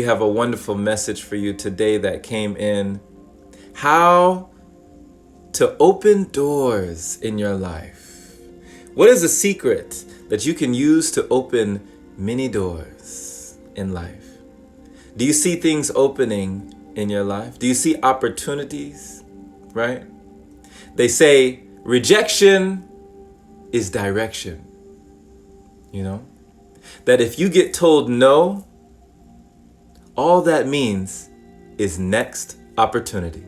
We have a wonderful message for you today that came in. How to open doors in your life. What is a secret that you can use to open many doors in life? Do you see things opening in your life? Do you see opportunities, right? They say rejection is direction, you know? That if you get told no, all that means is next opportunity.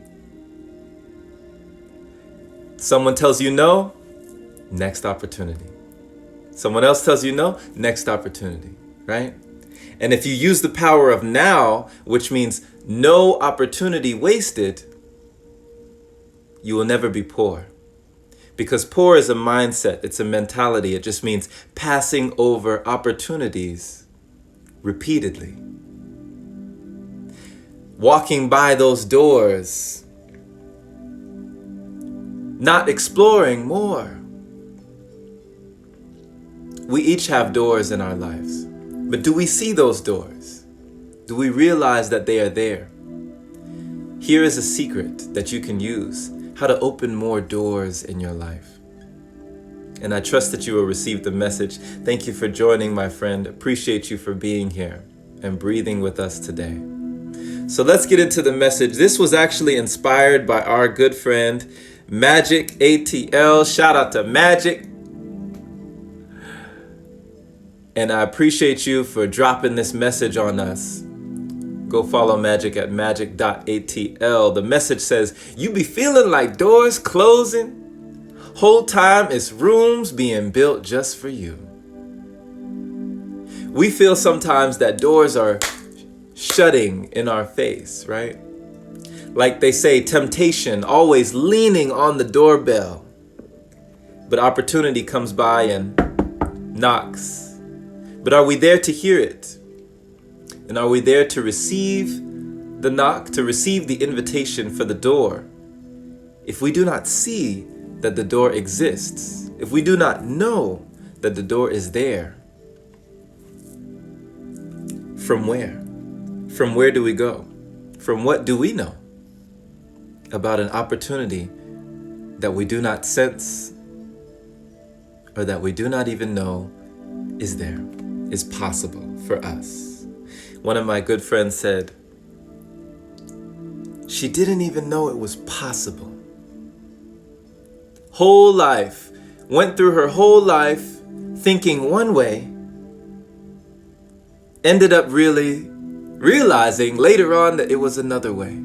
Someone tells you no, next opportunity. Someone else tells you no, next opportunity, right? And if you use the power of now, which means no opportunity wasted, you will never be poor. Because poor is a mindset, it's a mentality. It just means passing over opportunities repeatedly. Walking by those doors, not exploring more. We each have doors in our lives, but do we see those doors? Do we realize that they are there? Here is a secret that you can use, how to open more doors in your life. And I trust that you will receive the message. Thank you for joining, my friend. Appreciate you for being here and breathing with us today. So let's get into the message. This was actually inspired by our good friend, Magic ATL. Shout out to Magic. And I appreciate you for dropping this message on us. Go follow Magic at magic.atl. The message says, you be feeling like doors closing? Whole time it's rooms being built just for you. We feel sometimes that doors are shutting in our face, right? Like they say, temptation always leaning on the doorbell. But opportunity comes by and knocks. But are we there to hear it? And are we there to receive the knock, to receive the invitation for the door? If we do not see that the door exists, if we do not know that the door is there, from where? From where do we go? From what do we know about an opportunity that we do not sense or that we do not even know is there, is possible for us? One of my good friends said, she didn't even know it was possible. Whole life, went through her whole life thinking one way, ended up really realizing later on that it was another way.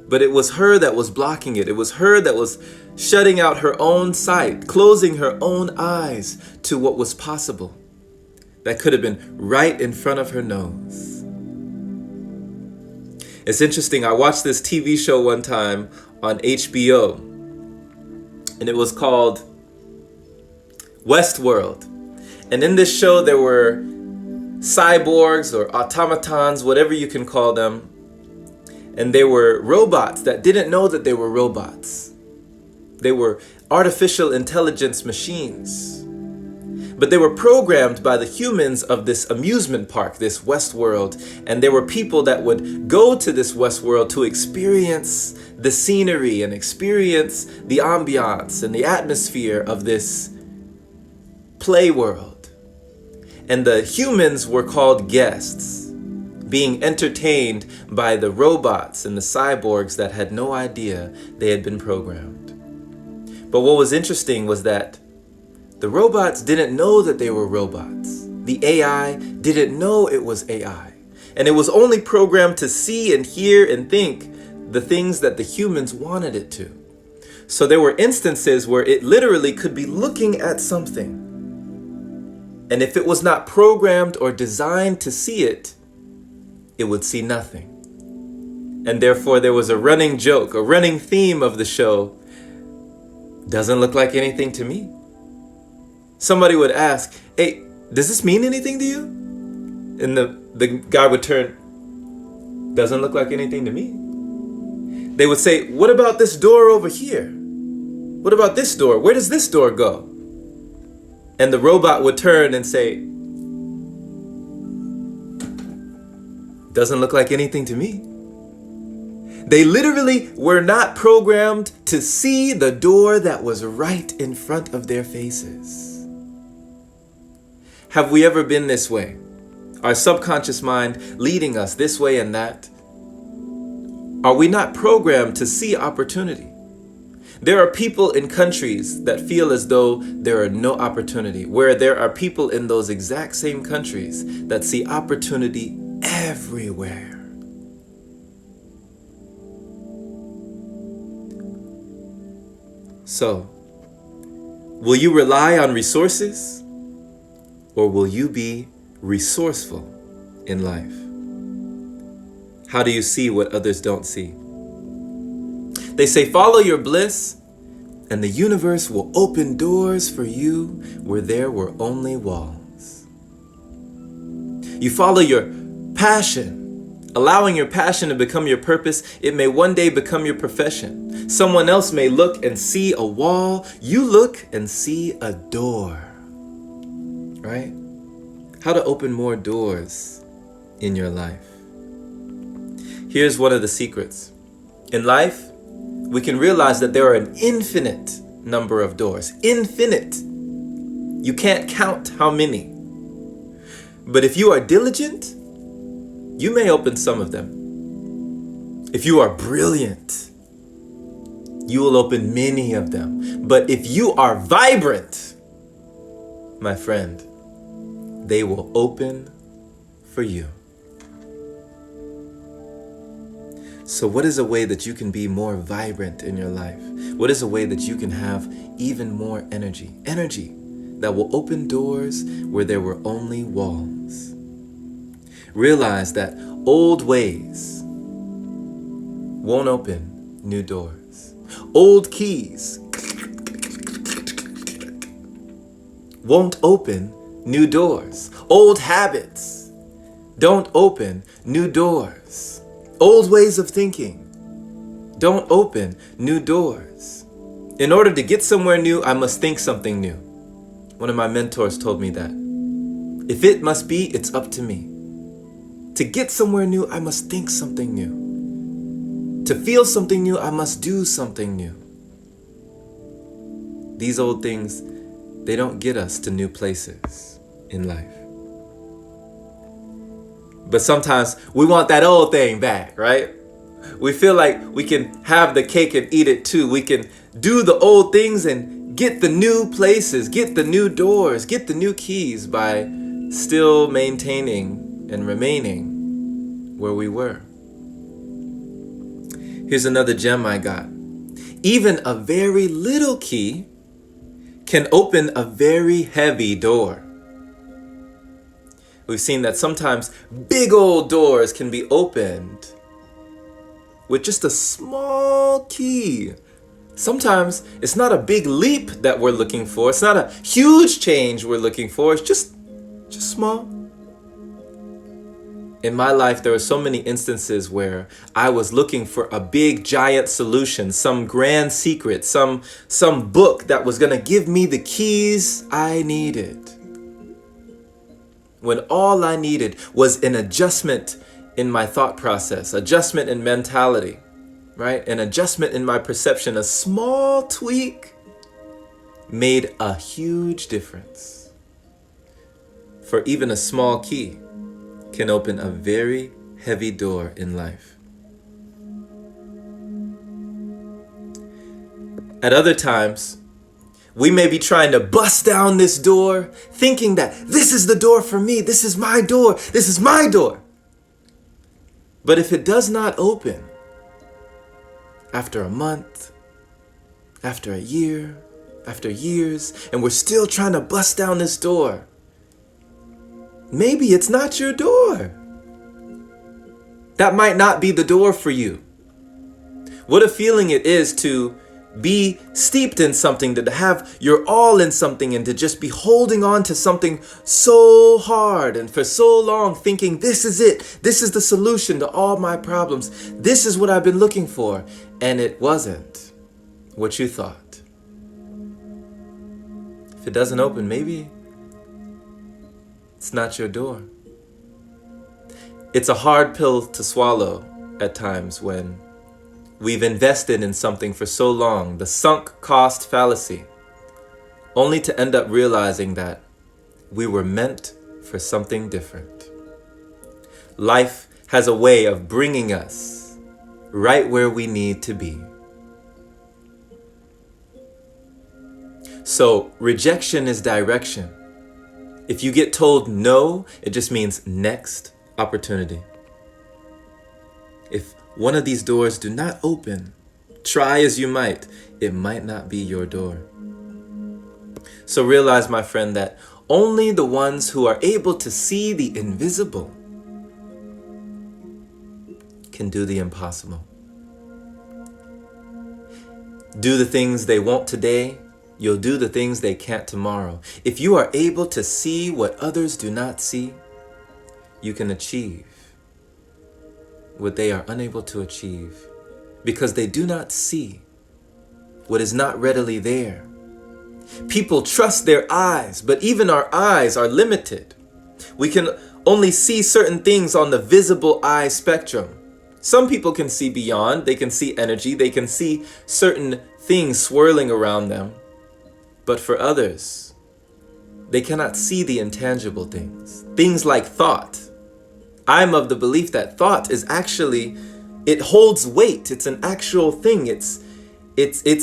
But it was her that was blocking it. It was her that was shutting out her own sight, closing her own eyes to what was possible. That could have been right in front of her nose. It's interesting, I watched this TV show one time on HBO, and it was called Westworld. And in this show, there were cyborgs or automatons, whatever you can call them. And they were robots that didn't know that they were robots. They were artificial intelligence machines. But they were programmed by the humans of this amusement park, this Westworld. And there were people that would go to this Westworld to experience the scenery and experience the ambiance and the atmosphere of this play world. And the humans were called guests, being entertained by the robots and the cyborgs that had no idea they had been programmed. But what was interesting was that the robots didn't know that they were robots. The AI didn't know it was AI. And it was only programmed to see and hear and think the things that the humans wanted it to. So there were instances where it literally could be looking at something. And if it was not programmed or designed to see it, it would see nothing. And therefore there was a running joke, a running theme of the show. Doesn't look like anything to me. Somebody would ask, hey, does this mean anything to you? And the guy would turn, doesn't look like anything to me. They would say, what about this door over here? What about this door? Where does this door go? And the robot would turn and say, Doesn't look like anything to me. They literally were not programmed to see the door that was right in front of their faces. Have we ever been this way? Our subconscious mind leading us this way and that? Are we not programmed to see opportunity? There are people in countries that feel as though there are no opportunity, where there are people in those exact same countries that see opportunity everywhere. So, will you rely on resources, or will you be resourceful in life? How do you see what others don't see? They say, follow your bliss, and the universe will open doors for you where there were only walls. You follow your passion, allowing your passion to become your purpose. It may one day become your profession. Someone else may look and see a wall. You look and see a door. Right? How to open more doors in your life. Here's one of the secrets. In life, we can realize that there are an infinite number of doors. Infinite. You can't count how many. But if you are diligent, you may open some of them. If you are brilliant, you will open many of them. But if you are vibrant, my friend, they will open for you. So what is a way that you can be more vibrant in your life? What is a way that you can have even more energy? Energy that will open doors where there were only walls. Realize that old ways won't open new doors. Old keys won't open new doors. Old habits don't open new doors. Old ways of thinking don't open new doors. In order to get somewhere new, I must think something new. One of my mentors told me that. If it must be, it's up to me. To get somewhere new, I must think something new. To feel something new, I must do something new. These old things, they don't get us to new places in life. But sometimes we want that old thing back, right? We feel like we can have the cake and eat it too. We can do the old things and get the new places, get the new doors, get the new keys by still maintaining and remaining where we were. Here's another gem I got. Even a very little key can open a very heavy door. We've seen that sometimes big old doors can be opened with just a small key. Sometimes it's not a big leap that we're looking for. It's not a huge change we're looking for. It's just small. In my life, there were so many instances where I was looking for a big, giant solution, some grand secret, some book that was going to give me the keys I needed. When all I needed was an adjustment in my thought process, adjustment in mentality, right? An adjustment in my perception, a small tweak made a huge difference. For even a small key can open a very heavy door in life. At other times, we may be trying to bust down this door, thinking that this is the door for me, this is my door, this is my door. But if it does not open after a month, after a year, after years, and we're still trying to bust down this door, maybe it's not your door. That might not be the door for you. What a feeling it is to be steeped in something, to have your all in something, and to just be holding on to something so hard and for so long, thinking this is it, this is the solution to all my problems, this is what I've been looking for, and it wasn't what you thought. If it doesn't open, maybe it's not your door. It's a hard pill to swallow at times when we've invested in something for so long, the sunk cost fallacy, only to end up realizing that we were meant for something different. Life has a way of bringing us right where we need to be. So rejection is direction. If you get told no, it just means next opportunity. If one of these doors do not open, try as you might, it might not be your door. So realize, my friend, that only the ones who are able to see the invisible can do the impossible. Do the things they won't today, you'll do the things they can't tomorrow. If you are able to see what others do not see, you can achieve what they are unable to achieve because they do not see what is not readily there. People trust their eyes, but even our eyes are limited. We can only see certain things on the visible eye spectrum. Some people can see beyond, they can see energy, they can see certain things swirling around them. But for others, they cannot see the intangible things. Things like thought. I'm of the belief that thought is actually, it holds weight. It's an actual thing. It's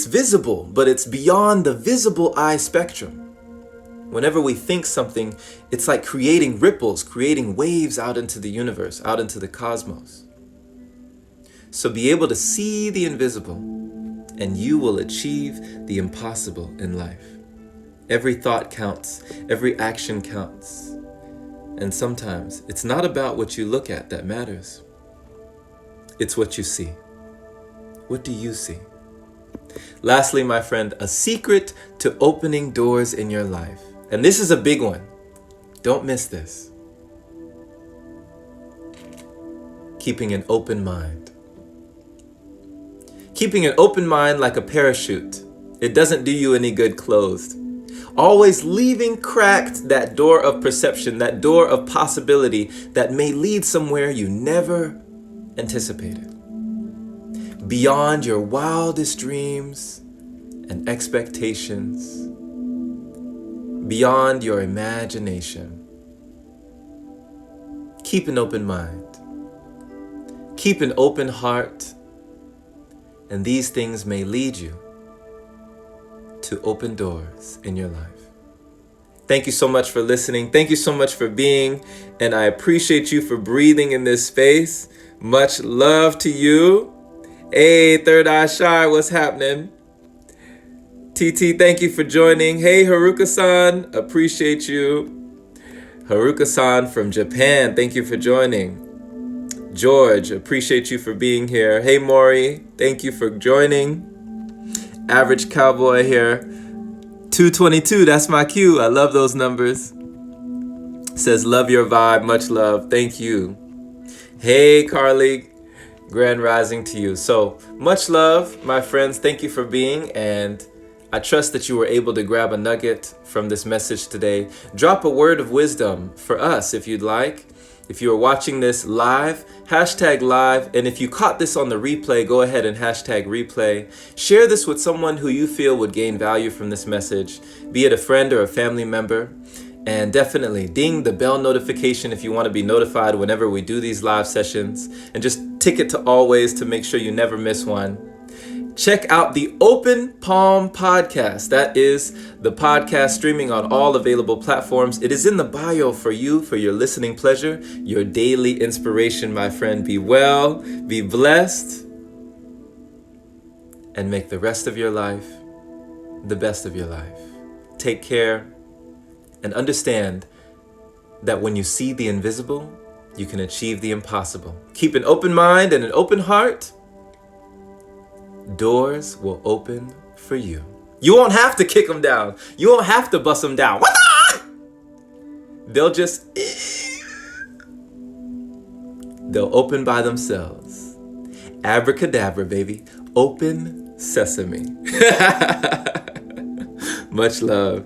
visible, but it's beyond the visible eye spectrum. Whenever we think something, it's like creating ripples, creating waves out into the universe, out into the cosmos. So be able to see the invisible, and you will achieve the impossible in life. Every thought counts, every action counts. And sometimes it's not about what you look at that matters. It's what you see. What do you see? Lastly, my friend, a secret to opening doors in your life. And this is a big one. Don't miss this. Keeping an open mind. Keeping an open mind like a parachute. It doesn't do you any good closed. Always leaving cracked that door of perception, that door of possibility that may lead somewhere you never anticipated. Beyond your wildest dreams and expectations, beyond your imagination. Keep an open mind. Keep an open heart, and these things may lead you to open doors in your life. Thank you so much for listening. Thank you so much for being, and I appreciate you for breathing in this space. Much love to you. Hey, Third Eye Shy, what's happening? TT, thank you for joining. Hey, Haruka-san, appreciate you. Haruka-san from Japan, thank you for joining. George, appreciate you for being here. Hey, Maury, thank you for joining. Average Cowboy here. 222, that's my cue. I love those numbers. Says, love your vibe, much love. Thank you. Hey, Carly. Grand rising to you. So much love, my friends. Thank you for being, and I trust that you were able to grab a nugget from this message today. Drop a word of wisdom for us if you'd like. If you are watching this live, hashtag live. And if you caught this on the replay, go ahead and hashtag replay. Share this with someone who you feel would gain value from this message, be it a friend or a family member. And definitely ding the bell notification if you want to be notified whenever we do these live sessions. And just tick it to always to make sure you never miss one. Check out the Open Palm podcast. That is the podcast streaming on all available platforms. It is in the bio for you, for your listening pleasure, your daily inspiration, my friend. Be well, be blessed, and make the rest of your life the best of your life. Take care. And understand that when you see the invisible, you can achieve the impossible. Keep an open mind and an open heart. Doors will open for you. You won't have to kick them down. You won't have to bust them down. They'll open by themselves. Abracadabra, baby. Open sesame. Much love.